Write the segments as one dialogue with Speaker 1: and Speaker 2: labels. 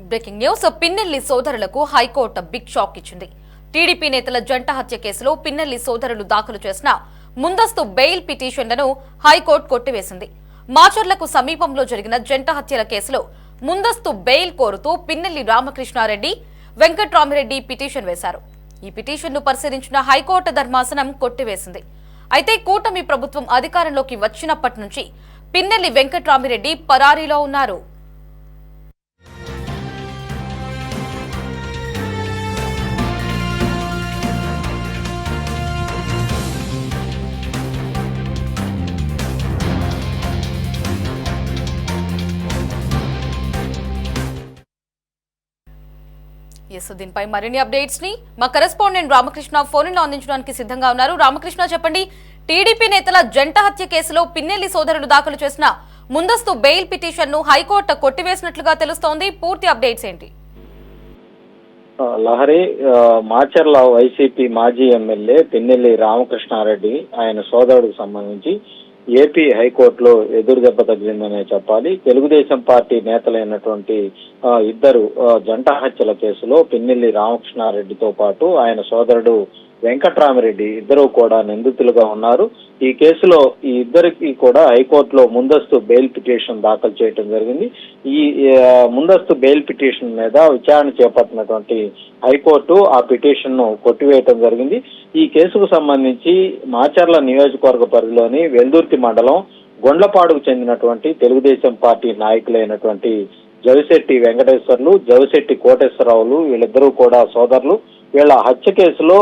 Speaker 1: Breaking news. Pinnelli సోదరులకు high court big shock ఇచ్చింది. TDP నేతల జంట హత్య కేసులో పిన్నెల్లి సోదరులు దాఖలు చేసిన ముందస్తు బెయిల్ పిటిషన్లను హైకోర్టు కొట్టివేసింది. మాచర్లకు సమీపంలో జరిగిన జంట హత్యల కేసులో ముందస్తు బెయిల్ కోరుతూ పిన్నెల్లి రామకృష్ణారెడ్డి, వెంకట్రామిరెడ్డి పిటిషన్ వేశారు. ఈ పిటిషన్ను పరిశీలించిన హైకోర్టు ధర్మాసనం కొట్టివేసింది. అయితే కూటమి ప్రభుత్వం అధికారంలోకి వచ్చినప్పటి నుంచి పిన్నెల్లి వెంకట్రామిరెడ్డి పరారీలో ఉన్నారు. దీనిపై మరిన్ని అప్డేట్స్ ని మా కరెస్పాండెంట్ రామకృష్ణ ఫోన్ లో అందించడానికి సిద్ధంగా ఉన్నారు. రామకృష్ణ, చెప్పండి, టీడీపీ నేతల జంట హత్య కేసులో పిన్నెల్లి సోదరులు దాఖలు చేసిన ముందస్తు బెయిల్ పిటిషన్ ను హైకోర్టు కొట్టివేసినట్లుగా తెలుస్తోంది. పూర్తి అప్డేట్స్ ఏంటి?
Speaker 2: లహరి, మాచర్ల వైసీపీ మాజీ ఎమ్మెల్యే పిన్నెల్లి రామకృష్ణారెడ్డి ఆయన సోదరుడికి సంబంధించి ఏపీ హైకోర్టులో ఎదురు దెబ్బ తగిలిందనే చెప్పాలి. తెలుగుదేశం పార్టీ నేతలైనటువంటి ఇద్దరు జంట హత్యల కేసులో పిన్నెల్లి రామకృష్ణారెడ్డితో పాటు ఆయన సోదరుడు వెంకట్రామిరెడ్డి ఇద్దరు కూడా నిందితులుగా ఉన్నారు. ఈ కేసులో ఈ ఇద్దరికి కూడా హైకోర్టులో ముందస్తు బెయిల్ పిటిషన్ దాఖలు చేయడం జరిగింది. ఈ ముందస్తు బెయిల్ పిటిషన్ మీద విచారణ చేపట్టినటువంటి హైకోర్టు ఆ పిటిషన్ ను కొట్టివేయటం జరిగింది. ఈ కేసుకు సంబంధించి మాచర్ల నియోజకవర్గ పరిధిలోని వెల్దుర్తి మండలం గొండ్లపాడుకు చెందినటువంటి తెలుగుదేశం పార్టీ నాయకులైనటువంటి జవిశెట్టి వెంకటేశ్వర్లు, జవిశెట్టి కోటేశ్వరరావులు వీళ్ళిద్దరూ కూడా సోదరులు. వీళ్ళ హత్య కేసులో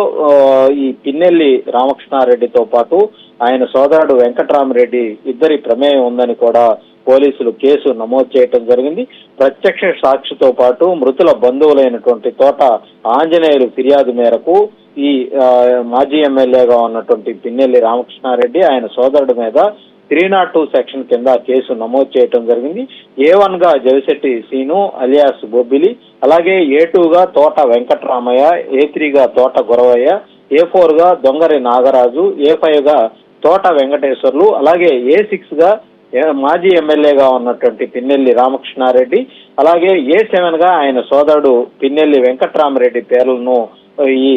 Speaker 2: ఈ పిన్నెల్లి రామకృష్ణారెడ్డితో పాటు ఆయన సోదరుడు వెంకట్రామిరెడ్డి ఇద్దరి ప్రమేయం ఉందని కూడా పోలీసులు కేసు నమోదు చేయడం జరిగింది. ప్రత్యక్ష సాక్షితో పాటు మృతుల బంధువులైనటువంటి తోట ఆంజనేయులు ఫిర్యాదు మేరకు ఈ మాజీ ఎమ్మెల్యేగా ఉన్నటువంటి పిన్నెల్లి రామకృష్ణారెడ్డి ఆయన సోదరుడి మీద 302 సెక్షన్ కింద కేసు నమోదు చేయడం జరిగింది. A1 గా జవిశెట్టి సీను అలియాస్ బొబ్బిలి, అలాగే A2 గా తోట వెంకట్రామయ్య, A3 గా తోట గురవయ్య, A4 గా దొంగరి నాగరాజు, A5 గా తోట వెంకటేశ్వర్లు, అలాగే A6 గా మాజీ ఎమ్మెల్యేగా ఉన్నటువంటి పిన్నెల్లి రామకృష్ణారెడ్డి, అలాగే A7 గా ఆయన సోదరుడు పిన్నెల్లి వెంకట్రామరెడ్డి పేర్లను ఈ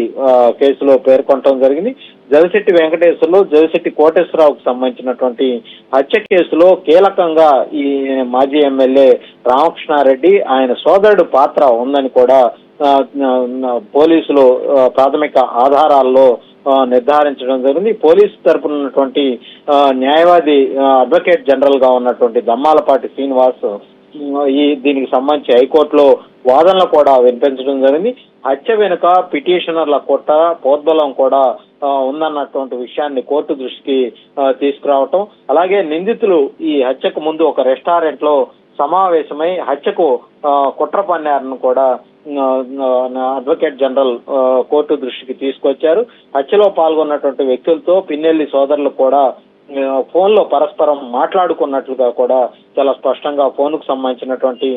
Speaker 2: కేసులో పేర్కొనడం జరిగింది. జవిశెట్టి వెంకటేశ్వర్లు, జవిశెట్టి కోటేశ్వరరావుకు సంబంధించినటువంటి హత్య కేసులో కీలకంగా ఈ మాజీ ఎమ్మెల్యే రామకృష్ణారెడ్డి ఆయన సోదరుడు పాత్ర ఉందని కూడా పోలీసులు ప్రాథమిక ఆధారాల్లో నిర్ధారించడం జరిగింది. పోలీసు తరపున ఉన్నటువంటి న్యాయవాది అడ్వకేట్ జనరల్ గా ఉన్నటువంటి దమ్మాలపాటి శ్రీనివాస్ దీనికి సంబంధించి హైకోర్టులో వాదనలు కూడా వినిపించడం జరిగింది. హత్య వెనుక పిటిషనర్ల కుట్ర, ప్రోద్బలం కూడా ఉందన్నటువంటి విషయాన్ని కోర్టు దృష్టికి తీసుకురావటం, అలాగే నిందితులు ఈ హత్యకు ముందు ఒక రెస్టారెంట్ లో సమావేశమై హత్యకు కుట్ర పన్నారని కూడా అడ్వకేట్ జనరల్ కోర్టు దృష్టికి తీసుకొచ్చారు. హత్యలో పాల్గొన్నటువంటి వ్యక్తులతో పిన్నెల్లి సోదరులు కూడా ఫోన్ లో పరస్పరం మాట్లాడుకున్నట్లుగా కూడా చాలా స్పష్టంగా ఫోన్ కు సంబంధించినటువంటి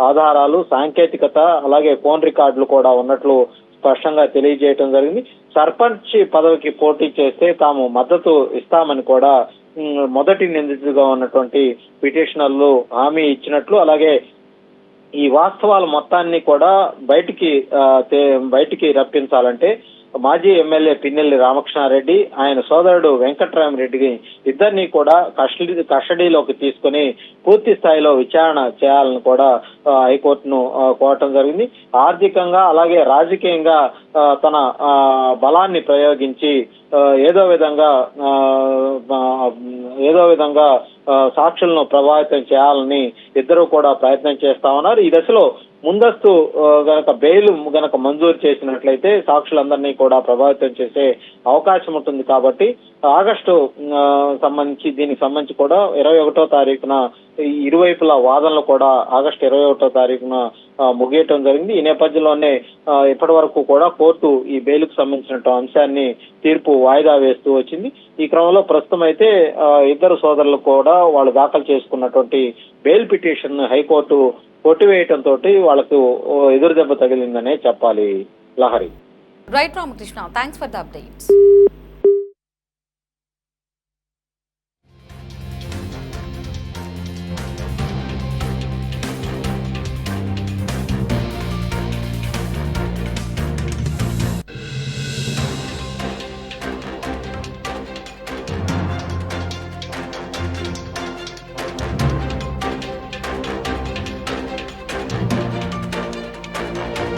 Speaker 2: ఆధారాలు, సాంకేతికత, అలాగే ఫోన్ రికార్డులు కూడా ఉన్నట్లు స్పష్టంగా తెలియజేయటం జరిగింది. సర్పంచ్ పదవికి పోటీ చేస్తే తాము మద్దతు ఇస్తామని కూడా మొదటి నిందితుడిగా ఉన్నటువంటి పిటిషనర్లు హామీ ఇచ్చినట్లు, అలాగే ఈ వాస్తవాల మొత్తాన్ని కూడా బయటికి రప్పించాలంటే మాజీ ఎమ్మెల్యే పిన్నెల్లి రామకృష్ణారెడ్డి ఆయన సోదరుడు వెంకట్రామిరెడ్డి ఇద్దరిని కూడా కస్టడీలోకి తీసుకుని పూర్తి స్థాయిలో విచారణ చేయాలని కూడా హైకోర్టును కోరటం జరిగింది. ఆర్థికంగా అలాగే రాజకీయంగా తన బలాన్ని ప్రయోగించి ఏదో విధంగా సాక్షులను ప్రభావితం చేయాలని ఇద్దరు కూడా ప్రయత్నం చేస్తా ఉన్నారు. ఈ దశలో ముందస్తు బెయిల్ గనక మంజూరు చేసినట్లయితే సాక్షులందరినీ కూడా ప్రభావితం చేసే అవకాశం ఉంటుంది. కాబట్టి ఆగస్టు దీనికి సంబంధించి కూడా 21వ తారీఖున ఇరువైపుల వాదనలు కూడా ఆగస్టు 21వ తారీఖున ముగియటం జరిగింది. ఈ నేపథ్యంలోనే ఇప్పటి వరకు కూడా కోర్టు ఈ బెయిల్కు సంబంధించిన అంశాన్ని తీర్పు వాయిదా వేస్తూ వచ్చింది. ఈ క్రమంలో ప్రస్తుతం అయితే ఇద్దరు సోదరులు కూడా వాళ్ళు దాఖలు చేసుకున్నటువంటి బెయిల్ పిటిషన్ హైకోర్టు కొట్టివేయటంతో వాళ్లకు ఎదురు దెబ్బ తగిలిందనే చెప్పాలి. Lahari.
Speaker 1: Right Ramakrishna, thanks for the updates.